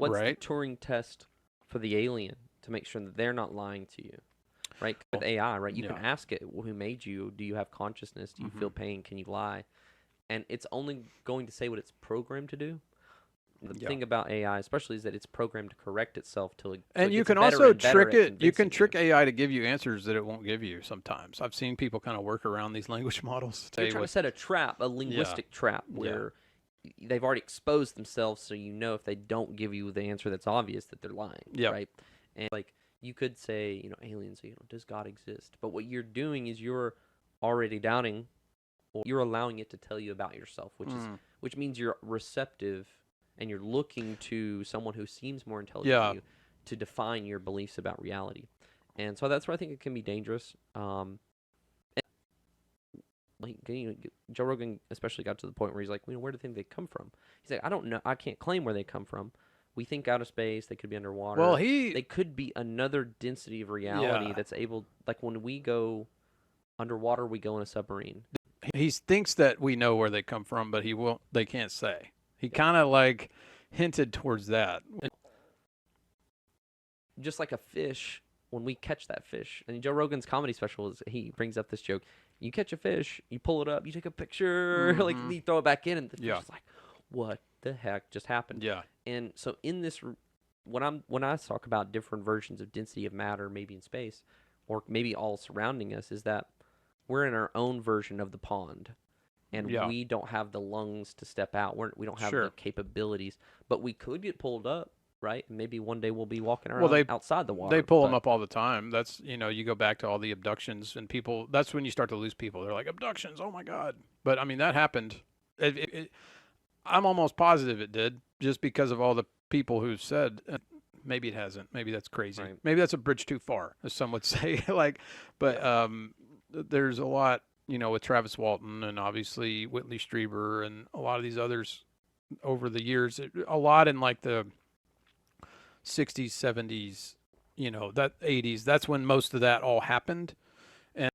what's the Right. Turing test for the alien to make sure that they're not lying to you? Right? With AI, right? You can Yeah. ask it, who made you? Do you have consciousness? Do you feel pain? Can you lie? And it's only going to say what it's programmed to do. The Yeah. thing about AI, especially, is that it's programmed to correct itself till it, so And it you gets can better also and better trick at it. You can convincing trick AI to give you answers that it won't give you sometimes. I've seen people kind of work around these language models to tell You're you trying to what. set a trap, a Yeah. linguistic trap, Yeah. where they've already exposed themselves, so you know if they don't give you the answer that's obvious that they're lying, Yep. right? And like you could say, aliens, does God exist? But what you're doing is you're already doubting, or you're allowing it to tell you about yourself, which means you're receptive and you're looking to someone who seems more intelligent than Yeah. you to define your beliefs about reality. And so that's where I think it can be dangerous. Like Joe Rogan especially got to the point where he's like, where do you think they come from? He's like, I don't know. I can't claim where they come from. We think outer space. They could be Well, underwater. They could be another density of reality Yeah. that's able, like when we go underwater, we go in a submarine. He thinks that we know where they come from, but he won't. They can't say. He Yeah. kind of like hinted towards that. Just like a fish, when we catch that fish, and Joe Rogan's comedy special he brings up this joke: you catch a fish, you pull it up, you take a picture, like you throw it back in, and the fish is like, "What the heck just happened?" Yeah. And so in this, when I talk about different versions of density of matter, maybe in space, or maybe all surrounding us, is that we're in our own version of the pond, and we don't have the lungs to step out. We don't have the capabilities, but we could get pulled up, right? And maybe one day we'll be walking around outside the water. They pull them up all the time. That's, you go back to all the abductions and people, that's when you start to lose people. They're like, abductions, oh my God. But I mean, that happened. I'm almost positive it did, just because of all the people who said, maybe it hasn't. Maybe that's crazy. Right. Maybe that's a bridge too far, as some would say. There's a lot, with Travis Walton and obviously Whitley Strieber and a lot of these others over the years. A lot in like the 60s, 70s, that 80s. That's when most of that all happened.